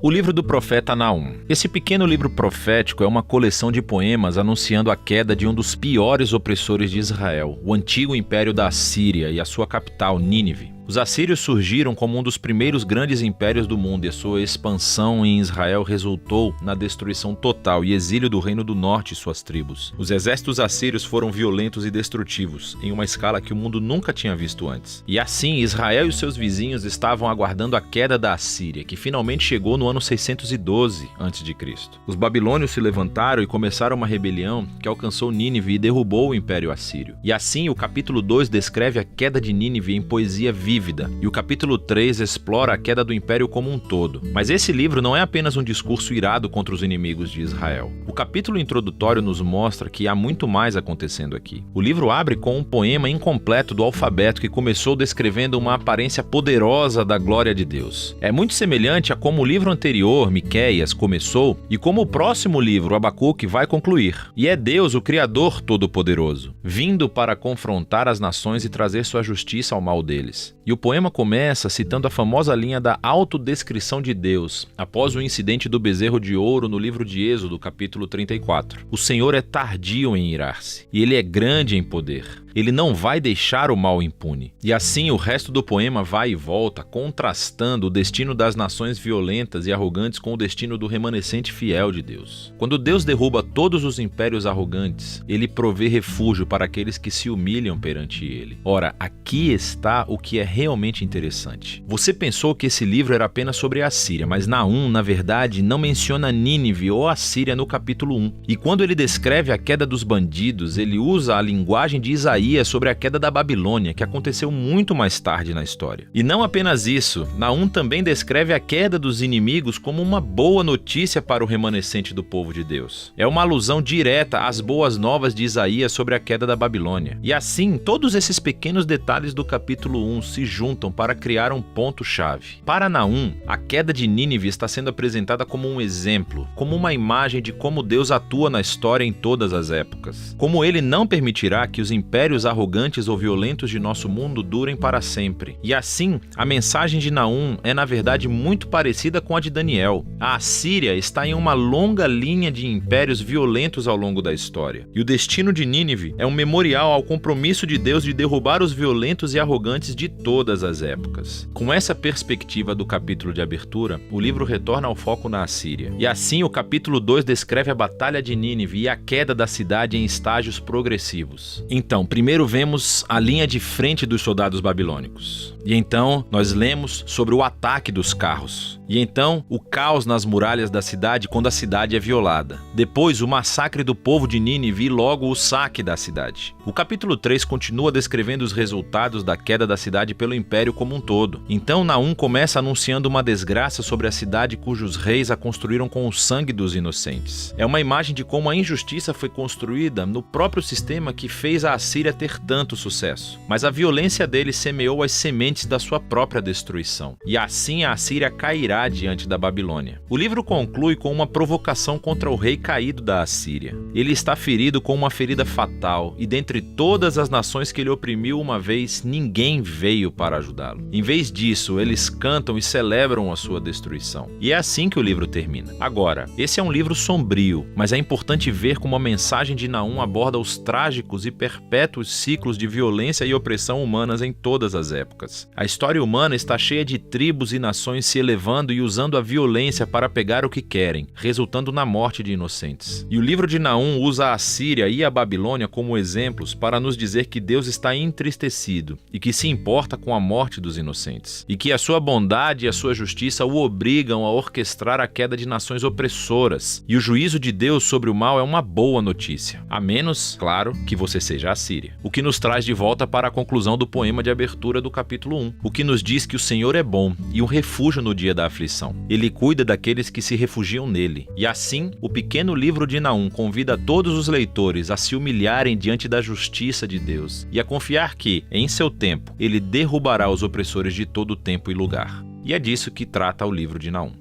O livro do profeta Naum. Esse pequeno livro profético é uma coleção de poemas anunciando a queda de um dos piores opressores de Israel, o antigo império da Assíria e a sua capital, Nínive. Os assírios surgiram como um dos primeiros grandes impérios do mundo e a sua expansão em Israel resultou na destruição total e exílio do Reino do Norte e suas tribos. Os exércitos assírios foram violentos e destrutivos, em uma escala que o mundo nunca tinha visto antes. E assim, Israel e os seus vizinhos estavam aguardando a queda da Assíria, que finalmente chegou no ano 612 a.C. Os babilônios se levantaram e começaram uma rebelião que alcançou Nínive e derrubou o Império Assírio. E assim, o capítulo 2 descreve a queda de Nínive em poesia vívida, e o capítulo 3 explora a queda do império como um todo. Mas esse livro não é apenas um discurso irado contra os inimigos de Israel. O capítulo introdutório nos mostra que há muito mais acontecendo aqui. O livro abre com um poema incompleto do alfabeto que começou descrevendo uma aparência poderosa da glória de Deus. É muito semelhante a como o livro anterior, Miqueias, começou e como o próximo livro, Abacuque, vai concluir. E é Deus, o Criador Todo-Poderoso, vindo para confrontar as nações e trazer sua justiça ao mal deles. E o poema começa citando a famosa linha da autodescrição de Deus, após o incidente do bezerro de ouro no livro de Êxodo, capítulo 34. O Senhor é tardio em irar-se, e Ele é grande em poder. Ele não vai deixar o mal impune. E assim o resto do poema vai e volta, contrastando o destino das nações violentas e arrogantes com o destino do remanescente fiel de Deus. Quando Deus derruba todos os impérios arrogantes, Ele provê refúgio para aqueles que se humilham perante Ele. Ora, aqui está o que é realmente interessante. Você pensou que esse livro era apenas sobre a Assíria, mas Naum, na verdade, não menciona Nínive ou Assíria no capítulo 1. E quando ele descreve a queda dos bandidos, ele usa a linguagem de Isaías sobre a queda da Babilônia, que aconteceu muito mais tarde na história. E não apenas isso, Naum também descreve a queda dos inimigos como uma boa notícia para o remanescente do povo de Deus. É uma alusão direta às boas novas de Isaías sobre a queda da Babilônia. E assim, todos esses pequenos detalhes do capítulo 1 se juntam para criar um ponto-chave. Para Naum, a queda de Nínive está sendo apresentada como um exemplo, como uma imagem de como Deus atua na história em todas as épocas. Como Ele não permitirá que os impérios arrogantes ou violentos de nosso mundo durem para sempre. E assim, a mensagem de Naum é na verdade muito parecida com a de Daniel. A Assíria está em uma longa linha de impérios violentos ao longo da história. E o destino de Nínive é um memorial ao compromisso de Deus de derrubar os violentos e arrogantes de todas as épocas. Com essa perspectiva do capítulo de abertura, o livro retorna ao foco na Assíria. E assim, o capítulo 2 descreve a batalha de Nínive e a queda da cidade em estágios progressivos. Então, primeiro vemos a linha de frente dos soldados babilônicos. E então nós lemos sobre o ataque dos carros. E então o caos nas muralhas da cidade quando a cidade é violada. Depois o massacre do povo de Nínive e logo o saque da cidade. O capítulo 3 continua descrevendo os resultados da queda da cidade pelo império como um todo. Então Naum começa anunciando uma desgraça sobre a cidade cujos reis a construíram com o sangue dos inocentes. É uma imagem de como a injustiça foi construída no próprio sistema que fez a Assíria ter tanto sucesso. Mas a violência dele semeou as sementes da sua própria destruição. E assim a Assíria cairá diante da Babilônia. O livro conclui com uma provocação contra o rei caído da Assíria. Ele está ferido com uma ferida fatal, e dentre todas as nações que ele oprimiu uma vez, ninguém veio para ajudá-lo. Em vez disso, eles cantam e celebram a sua destruição. E é assim que o livro termina. Agora, esse é um livro sombrio, mas é importante ver como a mensagem de Naum aborda os trágicos e perpétuos ciclos de violência e opressão humanas em todas as épocas. A história humana está cheia de tribos e nações se elevando e usando a violência para pegar o que querem, resultando na morte de inocentes. E o livro de Naum usa a Assíria e a Babilônia como exemplos para nos dizer que Deus está entristecido e que se importa com a morte dos inocentes, e que a sua bondade e a sua justiça o obrigam a orquestrar a queda de nações opressoras. E o juízo de Deus sobre o mal é uma boa notícia, a menos, claro, que você seja a Assíria. O que nos traz de volta para a conclusão do poema de abertura do capítulo 1, o que nos diz que o Senhor é bom e um refúgio no dia da aflição. Ele cuida daqueles que se refugiam nele. E assim, o pequeno livro de Naum convida todos os leitores a se humilharem diante da justiça de Deus e a confiar que, em seu tempo, ele derrubará os opressores de todo tempo e lugar. E é disso que trata o livro de Naum.